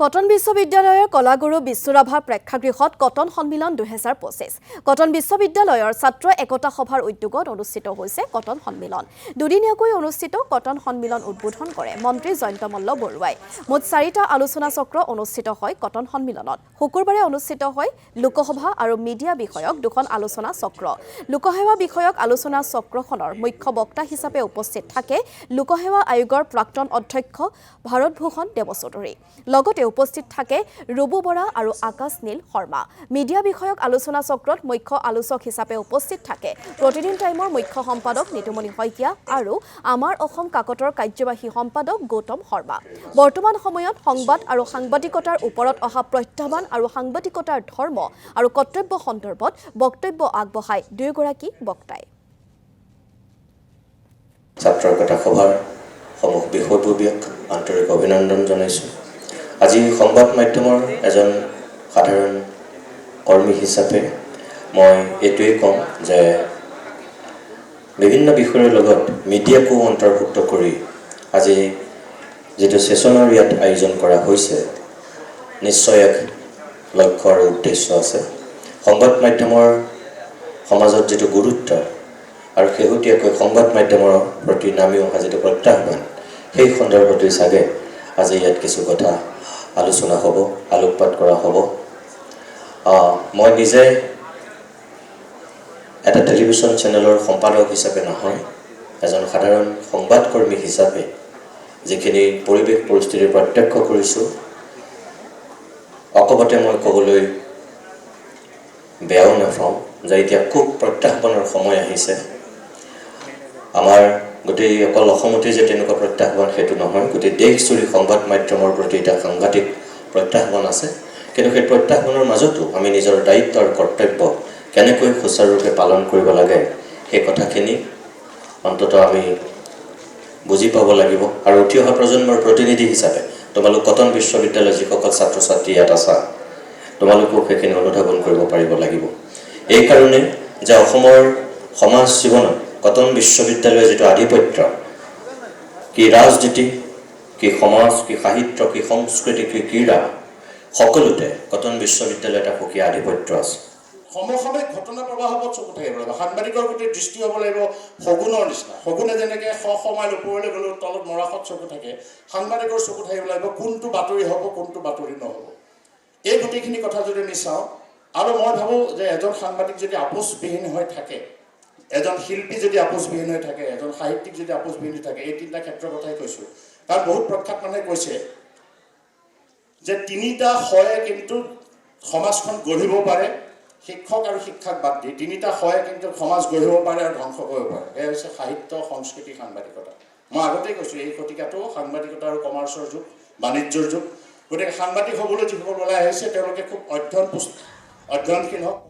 cotton বিশ্ববিদ্যালয়ৰ কলাগুৰু বিশ্বৰাভাৰ প্ৰেক্ষাগৃহত cotton সন্মিলন 2025 কটন বিশ্ববিদ্যালয়ৰ ছাত্ৰ একতা সভাৰ উদ্যোগত অনুষ্ঠিত হৈছে কটন সন্মিলন দুদিনীয়াকৈ অনুষ্ঠিত কটন সন্মিলন উদ্বোধন কৰে মন্ত্ৰী জয়ন্ত মল্ল বৰুৱাই মুঠ 4টা আলোচনা চক্ৰ অনুষ্ঠিত হয় কটন সন্মিলনত শুকুৰবাৰে অনুষ্ঠিত হয় লোকসভা আৰু মিডিয়া বিষয়ক দুখন আলোচনা চক্ৰ লোকসেৱা বিষয়ক আলোচনা চক্ৰখনৰ মুখ্য বক্তা হিচাপে উপস্থিত থাকে লোকসেৱা আয়োগৰ প্ৰাক্তন অধ্যক্ষ ভাৰতভূষণ দেৱচৌধুৰী লগতে উপস্থিত থাকে ৰবু বৰা আৰু আকাশ নীল শৰ্মা মিডিয়া বিষয়ক আলোচনা চক্ৰত মুখ্য আলোচক হিচাপে উপস্থিত থাকে প্ৰতিদিন টাইমৰ মুখ্য সম্পাদক নিতুমণি শইকীয়া আৰু আমাৰ অসম কাকতৰ কাৰ্যবাহী সম্পাদক গৌতম শৰ্মা বৰ্তমান সময়ত সংবাদ আৰু সাংবাদিকতাৰ ওপৰত অহা প্ৰত্যাহ্বান আৰু সাংবাদিকতাৰ ধৰ্ম আৰু কৰ্তব্য সন্দৰ্ভত বক্তব্য আগবঢ়ায় দুয়োগৰাকী বক্তাই ছাত্ৰ একতা সভাৰ সমূহ বিষয়ববীয়াক আন্তৰিক অভিনন্দন জনাইছোঁ আজি সংবাদ মাধ্যমৰ এজন সাধাৰণ কৰ্মী হিচাপে মই এইটোৱেই ক'ম যে বিভিন্ন বিষয়ৰ লগত মিডিয়াকো অন্তৰ্ভুক্ত কৰি আজি যিটো সেশনৰ ইয়াত আয়োজন কৰা হৈছে নিশ্চয় এক লক্ষ্য আৰু উদ্দেশ্য আছে সংবাদ মাধ্যমৰ সমাজত যিটো গুৰুত্ব আৰু শেহতীয়াকৈ সংবাদ মাধ্যমৰ প্ৰতি নামি অহা যিটো প্ৰত্যাহ্বান সেই সন্দৰ্ভতে চাগে আজি ইয়াত কিছু কথা আলোচনা হ'ব আলোকপাত কৰা হ'ব মই নিজে এটা টেলিভিছন চেনেলৰ সম্পাদক হিচাপে নহয় এজন সাধাৰণ সংবাদকৰ্মী হিচাপে যিখিনি পৰিৱেশ পৰিস্থিতি প্ৰত্যক্ষ কৰিছোঁ অকপতে মই ক'বলৈ বেয়াও নাপাওঁ যে এতিয়া খুব প্ৰত্যাহ্বানৰ সময় আহিছে আমাৰ গোটেই অকল অসমতে যে তেনেকুৱা প্ৰত্যাহ্বান সেইটো নহয় গোটেই দেশজুৰি সংবাদ মাধ্যমৰ প্ৰতি এটা সাংঘাতিক প্ৰত্যাহ্বান আছে কিন্তু সেই প্ৰত্যাহ্বানৰ মাজতো আমি নিজৰ দায়িত্ব আৰু কৰ্তব্য কেনেকৈ সুচাৰুৰূপে পালন কৰিব লাগে সেই কথাখিনি অন্ততঃ আমি বুজি পাব লাগিব আৰু উঠি অহা প্ৰজন্মৰ প্ৰতিনিধি হিচাপে তোমালোক কটন বিশ্ববিদ্যালয়ৰ যিসকল ছাত্ৰ ছাত্ৰী ইয়াত আছা তোমালোকো সেইখিনি অনুধাৱন কৰিব পাৰিব লাগিব এই কাৰণে যে অসমৰ সমাজ জীৱনত কটন বিশ্ববিদ্যালয়ৰ যিটো আধিপত্য কি ৰাজনীতি কি সমাজ কি সাহিত্য কি সংস্কৃতি কি ক্ৰীড়া সকলোতে কটন বিশ্ববিদ্যালয়ৰ এটা সুকীয়া আধিপত্য আছে সমসাময়িক ঘটনা প্ৰবাহত চকু থাকিব লাগিব সাংবাদিকৰ প্ৰতি দৃষ্টি হ'ব লাগিব শগুনৰ নিচিনা শগুনে যেনেকৈ সময়ত ওপৰলৈ গ'লেও তলত মৰাশত চকু থাকে সাংবাদিকৰ চকু থাকিব লাগিব কোনটো বাতৰি হ'ব কোনটো বাতৰি নহ'ব এই গোটেইখিনি কথা যদি আমি চাওঁ আৰু মই ভাবোঁ যে এজন সাংবাদিক যদি আপোচবিহীন হৈ থাকে এজন শিল্পী যদি আপোচবিহীন হৈ থাকে এজন সাহিত্যিক যদি আপোচবিহীন হৈ থাকে এই তিনিটা ক্ষেত্ৰৰ কথাই কৈছোঁ কাৰণ বহুত প্ৰখ্যাত মানুহে কৈছে যে তিনিটা শয়ে কিন্তু সমাজখন গঢ়িব পাৰে শিক্ষক আৰু শিক্ষাক বাদ দি তিনিটা শয়ে কিন্তু সমাজ গঢ়িব পাৰে আৰু ধ্বংস কৰিব পাৰে এয়া হৈছে সাহিত্য সংস্কৃতি সাংবাদিকতা মই আগতেই কৈছোঁ এই শতিকাটো সাংবাদিকতা আৰু কমাৰ্চৰ যুগ বাণিজ্যৰ যুগ গতিকে সাংবাদিক হ'বলৈ যিসকল ওলাই আহিছে তেওঁলোকে খুব অধ্যয়নশীল হওক